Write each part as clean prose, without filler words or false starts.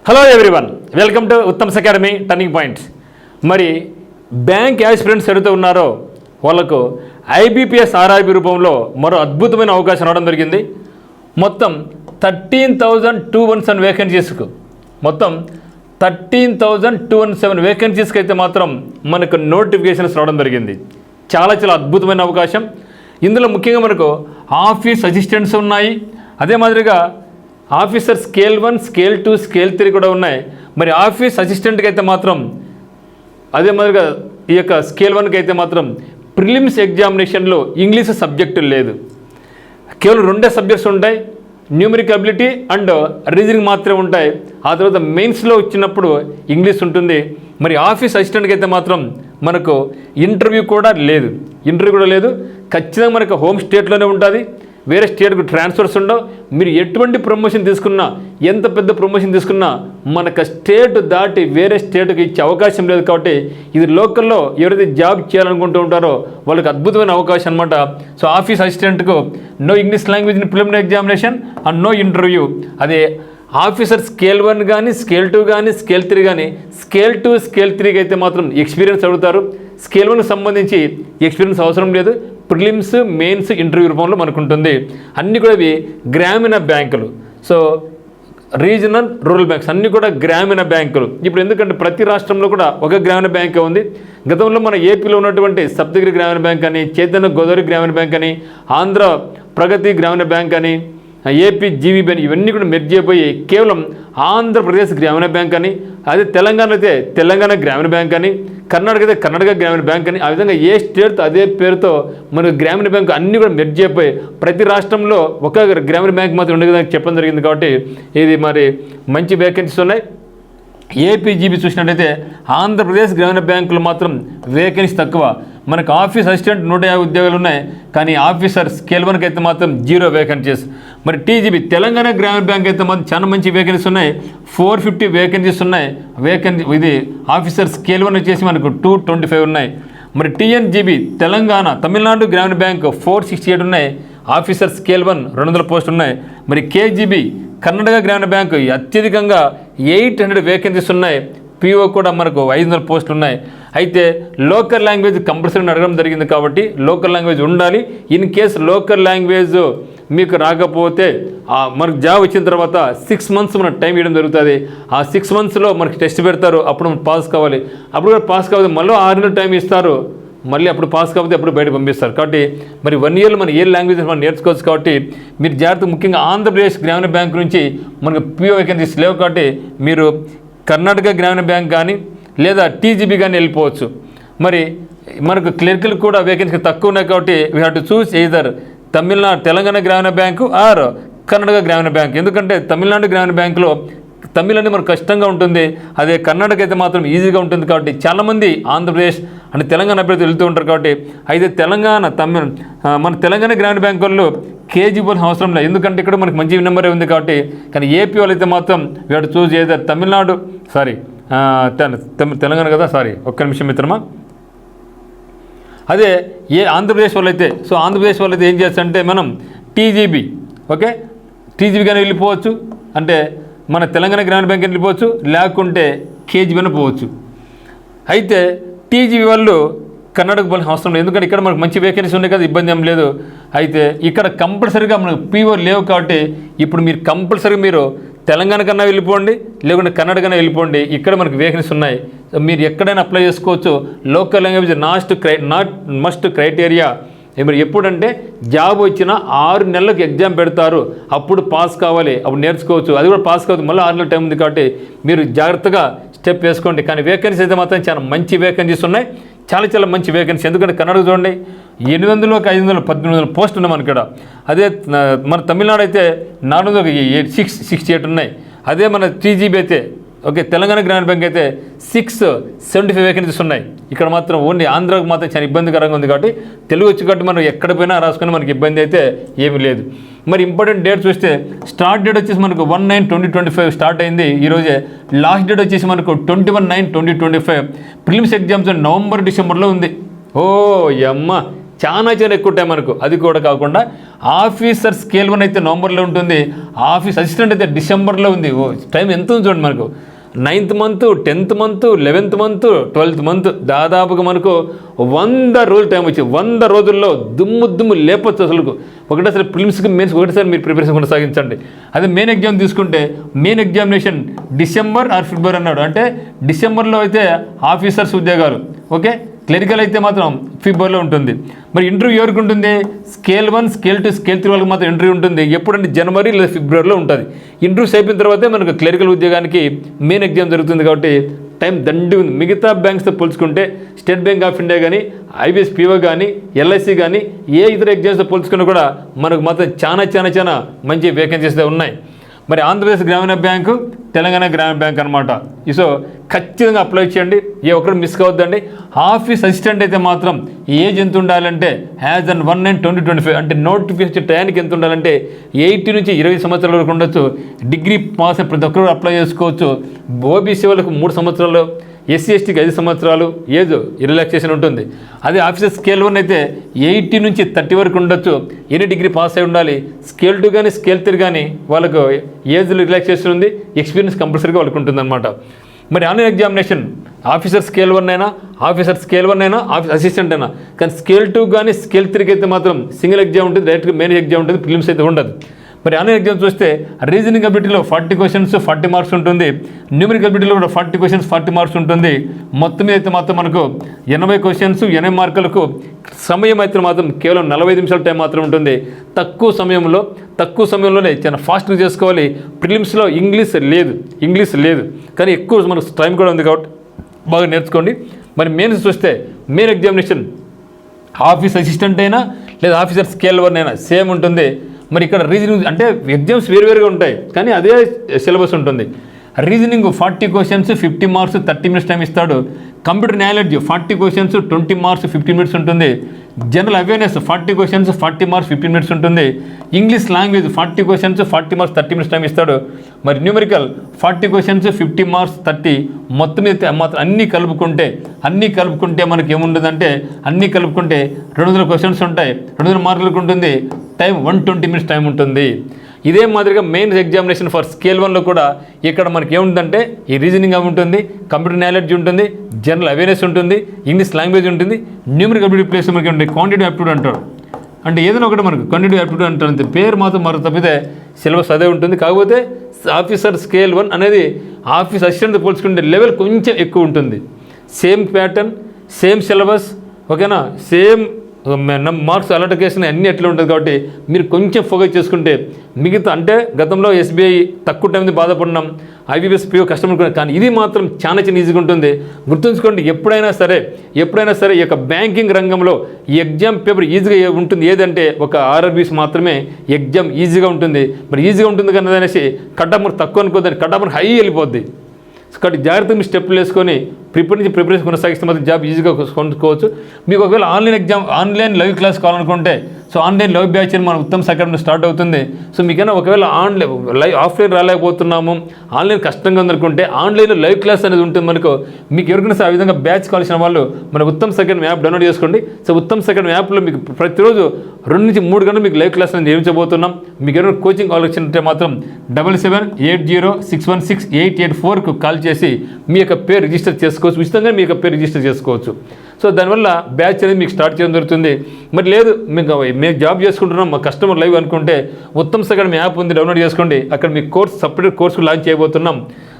Hello everyone, welcome to Uttam's academy turning points. మరి bank aspirants ఎవరైతే ఉన్నారో వాళ్ళకు ఐబీపీఎస్ ఆర్ఆర్బీ రూపంలో మరో అద్భుతమైన అవకాశం రావడం జరిగింది. మొత్తం 13,217 వేకెన్సీస్కు మొత్తం 13,217 వేకెన్సీస్కి అయితే మాత్రం మనకు నోటిఫికేషన్స్ రావడం జరిగింది. చాలా అద్భుతమైన అవకాశం. ఇందులో ముఖ్యంగా మనకు ఆఫీస్ అసిస్టెంట్స్ ఉన్నాయి, అదే మాదిరిగా ఆఫీసర్ స్కేల్ 1, స్కేల్ 2, స్కేల్ 3 కూడా ఉన్నాయి. మరి ఆఫీస్ అసిస్టెంట్కి అయితే మాత్రం అదే మాదిరిగా ఈ యొక్క స్కేల్ 1కి అయితే మాత్రం ప్రిలిమ్స్ ఎగ్జామినేషన్లో ఇంగ్లీష్ సబ్జెక్టు లేదు, కేవలం 2 సబ్జెక్ట్స్ ఉంటాయి, న్యూమరిక్ అబిలిటీ అండ్ రీజనింగ్ మాత్రమే ఉంటాయి. ఆ తర్వాత మెయిన్స్లో వచ్చినప్పుడు ఇంగ్లీష్ ఉంటుంది. మరి ఆఫీస్ అసిస్టెంట్కి అయితే మాత్రం మనకు ఇంటర్వ్యూ కూడా లేదు. ఖచ్చితంగా మనకు హోమ్ స్టేట్లోనే ఉంటుంది, వేరే స్టేట్కు ట్రాన్స్ఫర్స్ ఉండవు. మీరు ఎటువంటి ప్రమోషన్ తీసుకున్నా, ఎంత పెద్ద ప్రమోషన్ తీసుకున్నా మనకు స్టేట్ దాటి వేరే స్టేట్కి ఇచ్చే అవకాశం లేదు. కాబట్టి ఇది లోకల్లో ఎవరైతే జాబ్ చేయాలనుకుంటూ ఉంటారో వాళ్ళకి అద్భుతమైన అవకాశం అనమాట. సో ఆఫీస్ అసిస్టెంట్కు no English language in preliminary examination and no interview. అదే ఆఫీసర్ స్కేల్ 1 కానీ, స్కేల్ 2 కానీ, స్కేల్ 3 కానీ, స్కేల్ 2, స్కేల్ 3కి అయితే మాత్రం ఎక్స్పీరియన్స్ అడుగుతారు. స్కేల్ 1కి సంబంధించి ఎక్స్పీరియన్స్ అవసరం లేదు. ప్రిలిమ్స్, మెయిన్స్, ఇంటర్వ్యూ రూపంలో మనకు ఉంటుంది. అన్నీ కూడా ఇవి గ్రామీణ బ్యాంకులు. సో రీజనల్, రూరల్ బ్యాంక్స్ అన్నీ కూడా గ్రామీణ బ్యాంకులు. ఇప్పుడు ఎందుకంటే ప్రతి రాష్ట్రంలో కూడా ఒక గ్రామీణ బ్యాంకే ఉంది. గతంలో మన ఏపీలో ఉన్నటువంటి సప్తగిరి గ్రామీణ బ్యాంక్ అని, చైతన్య గోదావరి గ్రామీణ బ్యాంక్ అని, ఆంధ్ర ప్రగతి గ్రామీణ బ్యాంక్ అని, ఏపీ జీవీబీ అని, ఇవన్నీ కూడా మెర్జ్ అయిపోయి కేవలం ఆంధ్రప్రదేశ్ గ్రామీణ బ్యాంక్ అని, అదే తెలంగాణ అయితే తెలంగాణ గ్రామీణ బ్యాంక్ అని, కర్ణాటక అయితే కర్ణాటక గ్రామీణ బ్యాంక్ అని, ఆ విధంగా ఏ స్టేట్ అదే పేరుతో మనకు గ్రామీణ బ్యాంకు అన్నీ కూడా మెర్జ్ అయిపోయి ప్రతి రాష్ట్రంలో ఒక గ్రామీణ బ్యాంక్ మాత్రం ఉండేదని చెప్పడం జరిగింది. కాబట్టి ఇది మరి మంచి వేకెన్సీస్ ఉన్నాయి. ఏపీజీబీ చూసినట్టయితే ఆంధ్రప్రదేశ్ గ్రామీణ బ్యాంకులు మాత్రం వేకెన్సీ తక్కువ. మనకు ఆఫీస్ అసిస్టెంట్ 150 ఉద్యోగాలు ఉన్నాయి, కానీ ఆఫీసర్ స్కేల్ 1కి అయితే మాత్రం 0 వేకెన్సీస్. మరి టీజీబీ తెలంగాణ గ్రామీణ బ్యాంక్ అయితే మాత్రం చాలా మంచి వేకెన్సీస్ ఉన్నాయి, 450 వేకెన్సీస్ ఉన్నాయి. ఇది ఆఫీసర్ స్కేల్ 1 వచ్చేసి మనకు 225 ఉన్నాయి. మరి టీఎన్జీబీ తెలంగాణ తమిళనాడు గ్రామీణ బ్యాంక్ 468 ఉన్నాయి, ఆఫీసర్ స్కేల్ 1 200 పోస్టులు ఉన్నాయి. మరి కేజీబీ కర్ణాటక గ్రామీణ బ్యాంకు అత్యధికంగా 800 వేకెన్సీస్ ఉన్నాయి, పీఓ కూడా మనకు 500 పోస్టులు ఉన్నాయి. అయితే లోకల్ లాంగ్వేజ్ కంపల్సరీ అడగడం జరిగింది, కాబట్టి లోకల్ లాంగ్వేజ్ ఉండాలి. ఇన్ కేస్ లోకల్ లాంగ్వేజ్ మీకు రాకపోతే మనకు జాబ్ వచ్చిన తర్వాత 6 మంత్స్ మనకు టైం ఇవ్వడం జరుగుతుంది. ఆ 6 మంత్స్లో మనకి టెస్ట్ పెడతారు, అప్పుడు మనం పాస్ కావాలి. అప్పుడు కూడా పాస్ కావాలి, మళ్ళీ 6 నెలలు టైం ఇస్తారు, మళ్ళీ అప్పుడు పాస్ కాకపోతే అప్పుడు బయట పంపిస్తారు. కాబట్టి మరి 1 ఇయర్లో మనం ఏ లాంగ్వేజ్ మనం నేర్చుకోవచ్చు. కాబట్టి మీరు జాగ్రత్త, ముఖ్యంగా ఆంధ్రప్రదేశ్ గ్రామీణ బ్యాంక్ నుంచి మనకు పీఓ వేకెన్సీస్ లేవు. కాబట్టి మీరు కర్ణాటక గ్రామీణ బ్యాంక్ కానీ లేదా టీజీబీ కానీ వెళ్ళిపోవచ్చు. మరి మనకు క్లర్కులు కూడా వేకెన్సీ తక్కువ ఉన్నాయి. కాబట్టి we have to choose either Telangana గ్రామీణ బ్యాంకు ఆర్ కర్ణాటక గ్రామీణ బ్యాంక్. ఎందుకంటే తమిళనాడు గ్రామీణ బ్యాంకులో తమిళ్ అనేది మనకు కష్టంగా ఉంటుంది, అదే కర్ణాటక అయితే మాత్రం ఈజీగా ఉంటుంది. కాబట్టి చాలామంది ఆంధ్రప్రదేశ్ అంటే తెలంగాణ అభ్యర్థులు వెళ్తూ ఉంటారు. కాబట్టి అయితే మన తెలంగాణ గ్రామీణ బ్యాంక్ వాళ్ళు కేజీ పోల్సిన అవసరం లేదు, ఎందుకంటే ఇక్కడ మనకు మంచి నెంబరే ఉంది. కాబట్టి కానీ ఏపీ వాళ్ళు అయితే మాత్రం వీడు చూస్ చేద్దారు తెలంగాణ కదా, ఒక్క నిమిషం మిత్రమా. అదే ఆంధ్రప్రదేశ్ వాళ్ళు అయితే, సో ఆంధ్రప్రదేశ్ వాళ్ళు అయితే ఏం చేస్తారంటే మనం టీజీబీ టీజీబీ కానీ వెళ్ళిపోవచ్చు, అంటే మన తెలంగాణ గ్రామీణ బ్యాంక్ వెళ్ళిపోవచ్చు, లేకుంటే కేజీబీని పోవచ్చు. అయితే టీజీబీ వాళ్ళు కర్ణాటక పోవాల్సిన అవసరం లేదు, ఎందుకంటే ఇక్కడ మనకు మంచి వేకెన్సీ ఉన్నాయి కదా, ఇబ్బంది ఏం లేదు. అయితే ఇక్కడ కంపల్సరీగా మనకు పీఓ లేవు. కాబట్టి ఇప్పుడు మీరు కంపల్సరీగా మీరు తెలంగాణ కన్నా వెళ్ళిపోండి, లేకుంటే కర్ణాటక కన్నా వెళ్ళిపోండి, ఇక్కడ మనకు వేకెన్సీ ఉన్నాయి. మీరు ఎక్కడైనా అప్లై చేసుకోవచ్చు. Local language not must criteria. మరి ఎప్పుడంటే జాబ్ వచ్చిన 6 నెలలకు ఎగ్జామ్ పెడతారు, అప్పుడు పాస్ కావాలి, అప్పుడు నేర్చుకోవచ్చు. అది కూడా పాస్ కావచ్చు, మళ్ళీ 6 నెలల టైం ఉంది. కాబట్టి మీరు జాగ్రత్తగా స్టెప్ వేసుకోండి. కానీ వేకెన్సీ అయితే మాత్రం చాలా మంచి వేకెన్సీస్ ఉన్నాయి, చాలా మంచి వేకెన్సీ. ఎందుకంటే కర్ణాటక చూడండి 800కి 500 1800 పోస్ట్ ఉన్నాయి మన ఇక్కడ. అదే మన తమిళనాడు అయితే 468 ఉన్నాయి. అదే మన టీజీబీ అయితే తెలంగాణ గ్రామీణ బ్యాంక్ అయితే 675 వేకెన్సీస్ ఉన్నాయి. ఇక్కడ మాత్రం ఓన్లీ ఆంధ్రాకు మాత్రం చాలా ఇబ్బందికరంగా ఉంది. కాబట్టి తెలుగు వచ్చి కాబట్టి మనం ఎక్కడ పోయినా రాసుకొని మనకి ఇబ్బంది అయితే ఏమీ లేదు. మరి ఇంపార్టెంట్ డేట్ చూస్తే స్టార్ట్ డేట్ వచ్చేసి మనకు 1/9/2025 స్టార్ట్ అయింది ఈరోజే. లాస్ట్ డేట్ వచ్చేసి మనకు 21/9/2025. ప్రిలిమ్స్ ఎగ్జామ్స్ నవంబర్ డిసెంబర్లో ఉంది. ఓ యమ్మ, చాలా ఎక్కువ టైం మనకు. అది కూడా కాకుండా ఆఫీసర్ స్కేల్ 1 అయితే నవంబర్లో ఉంటుంది, ఆఫీస్ అసిస్టెంట్ అయితే డిసెంబర్లో ఉంది. టైం ఎంత ఉంది చూడండి మనకు. 9th month, 10th month, 11th month, 12th month, దాదాపుగా మనకు 100 రోజులు టైం వచ్చి 100 రోజుల్లో దుమ్ము లేపొచ్చు అసలు. ఒకటేసారి ప్రిలిమ్స్కి మెయిన్స్ ఒకటేసారి మీరు ప్రిపరేషన్ కొనసాగించండి. అదే మెయిన్ ఎగ్జామ్ తీసుకుంటే మెయిన్ ఎగ్జామినేషన్ డిసెంబర్ ఆర్ ఫిబ్రవరి అన్నాడు. అంటే డిసెంబర్లో అయితే ఆఫీసర్స్ ఉద్యోగాలు, ఓకే. క్లరికల్ అయితే మాత్రం ఫిబ్రవరిలో ఉంటుంది. మరి ఇంటర్వ్యూ ఎవరికి ఉంటుంది? స్కేల్ 1, స్కేల్ 2, స్కేల్ 3 వాళ్ళకి మాత్రం ఇంటర్వ్యూ ఉంటుంది. ఎప్పుడంటే జనవరి లేదా ఫిబ్రవరిలో ఉంటుంది. ఇంటర్వ్యూస్ అయిపోయిన తర్వాతే మనకు క్లరికల్ ఉద్యోగానికి మెయిన్ ఎగ్జామ్ జరుగుతుంది. కాబట్టి టైం దండి ఉంది. మిగతా బ్యాంక్స్తో పోల్చుకుంటే స్టేట్ బ్యాంక్ ఆఫ్ ఇండియా కానీ, ఐబీఎస్ పిఓ కానీ, ఎల్ఐసి కానీ, ఏ ఇతర ఎగ్జామ్స్తో పోల్చుకున్నా కూడా మనకు మాత్రం చాలా మంచి వేకెన్సీస్ ఉన్నాయి. మరి ఆంధ్రప్రదేశ్ గ్రామీణ బ్యాంకు, తెలంగాణ గ్రామీణ బ్యాంక్ అనమాట. సో ఖచ్చితంగా అప్లై చేయండి, ఏ ఒక్కరు మిస్ కావద్దండి. ఆఫీస్ అసిస్టెంట్ అయితే మాత్రం ఏజ్ ఎంత ఉండాలంటే యాజ్ అన్ 1/9/2025 అంటే నోటిఫికేషన్ టైంకి ఎంత ఉండాలంటే 18 నుంచి 20 సంవత్సరాల వరకు ఉండొచ్చు. డిగ్రీ పాస్ ప్రతి ఒక్కరు అప్లై చేసుకోవచ్చు. ఓబీసీ వాళ్ళకు 3 సంవత్సరాలు, ఎస్సీ ఎస్టీకి 5 సంవత్సరాలు ఏజ్ రిలాక్సేషన్ ఉంటుంది. అదే ఆఫీసర్ స్కేల్ 1 అయితే 80 నుంచి 30 వరకు ఉండొచ్చు. ఎన్ని డిగ్రీ పాస్ అయి ఉండాలి. స్కేల్ 2 కానీ స్కేల్ 3 కానీ వాళ్ళకు ఏజ్ రిలాక్సేషన్ ఉంది, ఎక్స్పీరియన్స్ కంపల్సరీగా వాళ్ళకు ఉంటుందన్నమాట. మరి ఆన్లైన్ ఎగ్జామినేషన్ ఆఫీసర్ స్కేల్ 1 అయినా, ఆఫీసర్ స్కేల్ 1 అయినా, ఆఫీస్ అసిస్టెంట్ అయినా, కానీ స్కేల్ 2 కానీ స్కేల్ 3కి అయితే మాత్రం సింగిల్ ఎగ్జామ్ ఉంటుంది, డైరెక్ట్గా మెయిన్ ఎగ్జామ్ ఉంటుంది, ప్రిలిమ్స్ అయితే ఉండదు. మరి ఆన్లైన్ ఎగ్జామ్ చూస్తే రీజనింగ్ అబిలిటీలో 40 క్వశ్చన్స్ 40 మార్క్స్ ఉంటుంది. న్యూమరికల్ అబిలిటీలో కూడా 40 క్వశ్చన్స్ 40 మార్క్స్ ఉంటుంది. మొత్తం మీద అయితే మాత్రం మనకు 80 క్వశ్చన్స్ 80 మార్కులకు. సమయం అయితే మాత్రం కేవలం 45 నిమిషాల టైం మాత్రం ఉంటుంది. తక్కువ సమయంలోనే చాలా ఫాస్ట్గా చేసుకోవాలి. ప్రిలిమ్స్లో ఇంగ్లీష్ లేదు కానీ ఎక్కువ మనకు టైం కూడా ఉంది కాబట్టి బాగా నేర్చుకోండి. మరి మెయిన్స్ చూస్తే మెయిన్ ఎగ్జామినేషన్ ఆఫీస్ అసిస్టెంట్ అయినా లేదా ఆఫీసర్ స్కేల్ 1 అయినా సేమ్ ఉంటుంది. మరి ఇక్కడ రీజనింగ్ అంటే ఎగ్జామ్స్ వేరుగా ఉంటాయి కానీ అదే సిలబస్ ఉంటుంది. Reasoning 40 questions 50 marks 30 minutes time ఇస్తాడు. Computer knowledge 40 questions 20 marks 15 minutes ఉంటుంది. General awareness 40 questions 40 marks 15 minutes ఉంటుంది. English language 40 questions 40 marks 30 minutes time ఇస్తాడు. మరి న్యూమరికల్ 40 క్వశ్చన్స్ 50 మార్క్స్ 30 మొత్తం అయితే మాత్రం అన్నీ కలుపుకుంటే మనకి ఏముంటుందంటే అన్నీ కలుపుకుంటే 200 క్వశ్చన్స్ ఉంటాయి, 200 మార్కులకు ఉంటుంది. టైం 120 మినిట్స్ టైం ఉంటుంది. ఇదే మాదిరిగా మెయిన్ ఎగ్జామినేషన్ ఫర్ స్కేల్ 1లో కూడా ఇక్కడ మనకి ఏముంటుందంటే ఈ రీజనింగ్ ఉంటుంది, కంప్యూటర్ నాలెడ్జ్ ఉంటుంది, జనరల్ అవేర్నెస్ ఉంటుంది, ఇంగ్లీష్ లాంగ్వేజ్ ఉంటుంది, న్యూమరికల్ అబిలిటీ ప్లేస్ మనకి ఉంటుంది, క్వాంటిటీ యాప్టిట్యూడ్ అంటారు. అంటే ఏదైనా ఒకటి మనకు క్వాంటిటీ యాప్టిట్యూడ్ అంటారు అంతే, పేరు మాత్రం మరొక తప్పితే సిలబస్ అదే ఉంటుంది. కాకపోతే ఆఫీసర్ స్కేల్ 1 అనేది ఆఫీస్ అసిస్టెంట్తో పోల్చుకుంటే లెవెల్ కొంచెం ఎక్కువ ఉంటుంది. సేమ్ ప్యాటర్న్, సేమ్ సిలబస్, ఓకేనా, సేమ్ మార్క్స్ అలర్టకేషన్ అన్నీ ఎట్లా ఉంటుంది. కాబట్టి మీరు కొంచెం ఫోకస్ చేసుకుంటే మిగతా అంటే గతంలో ఎస్బీఐ తక్కువ టైంది బాధపడినాం, ఐబీఎస్ పిఓ కష్టపడుకున్నాం, కానీ ఇది మాత్రం చాలా ఈజీగా ఉంటుంది. గుర్తుంచుకోండి, ఎప్పుడైనా సరే ఈ యొక్క బ్యాంకింగ్ రంగంలో ఈ ఎగ్జామ్ పేపర్ ఈజీగా ఉంటుంది. ఏదంటే ఒక ఆర్ఆర్బీస్ మాత్రమే ఎగ్జామ్ ఈజీగా ఉంటుంది. మరి ఈజీగా ఉంటుంది కన్నది అనేసి కటాఫ్ తక్కువ అనుకోద్దని కటాఫ్ హై వెళ్ళిపోద్ది. కాబట్టి జాగ్రత్తగా మీ స్టెప్లు వేసుకొని ప్రిపరేషన్ కొనసాగిస్తే మాత్రం జాబ్ ఈజీగా కొనుక్కోవచ్చు. మీకు ఒకవేళ ఆన్లైన్ లైవ్ క్లాస్ కావాలనుకుంటే సో ఆన్లైన్ లైవ్ బ్యాచ్ అని మన ఉత్తమ్ అకాడమీ స్టార్ట్ అవుతుంది. సో మీకైనా ఒకవేళ ఆఫ్లైన్ రాలేకపోతున్నాము, ఆన్లైన్ కష్టంగా ఉందనుకుంటే ఆన్లైన్లో లైవ్ క్లాస్ అనేది ఉంటుంది మనకు. మీకు ఎవరికైనా సరే ఆ విధంగా బ్యాచ్ కావాల్సిన వాళ్ళు మన ఉత్తమ్ అకాడమీ యాప్ డౌన్లోడ్ చేసుకోండి. సో ఉత్తమ్ అకాడమీ యాప్లో మీకు ప్రతిరోజు 2 నుంచి 3 గంటలు మీకు లైవ్ క్లాస్ అనేది నిర్వహించబోతున్నాం. మీకు ఎవరైనా కోచింగ్ కావాల్సింటే మాత్రం 7780616884కు కాల్ చేసి మీ యొక్క పేరు రిజిస్టర్ చేసుకోవచ్చు. ఉచితంగా మీ యొక్క పేరు రిజిస్టర్ చేసుకోవచ్చు. సో దానివల్ల బ్యాచ్ అనేది మీకు స్టార్ట్ చేయడం జరుగుతుంది. మరి లేదు మేము జాబ్ చేసుకుంటున్నాం మా కస్టమర్ లైవ్ అనుకుంటే ఉత్తమ్ అకాడమీ యాప్ ఉంది, డౌన్లోడ్ చేసుకోండి. అక్కడ మీ సపరేట్ కోర్సు లాంచ్ చేయబోతున్నాం.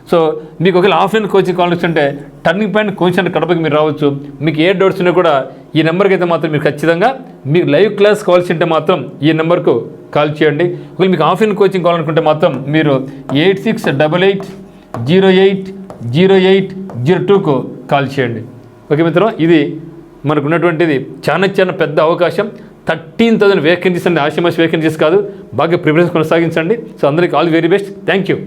సో మీకు ఒకవేళ ఆఫ్లైన్ కోచింగ్ కావాల్సింటే టర్నింగ్ పాయింట్ కోచింగ్ అంటే కడపకి మీరు రావచ్చు. మీకు ఏ డౌట్స్ ఉన్నా కూడా ఈ నెంబర్కి అయితే మాత్రం మీరు ఖచ్చితంగా మీకు లైవ్ క్లాస్ కావాల్సింటే మాత్రం ఈ నెంబర్కు కాల్ చేయండి. ఒకవేళ మీకు ఆఫ్లైన్ కోచింగ్ కావాలనుకుంటే మాత్రం మీరు 8688080802కు కాల్ చేయండి. ఓకే మిత్రం, ఇది మనకు ఉన్నటువంటిది చాలా పెద్ద అవకాశం. 13,000 వేకెన్సీస్ అండి, ఆషామాషి వేకెన్సీస్ కాదు. బాగా ప్రిపరేషన్ కొనసాగించండి. సో అందరికీ all very best. Thank you.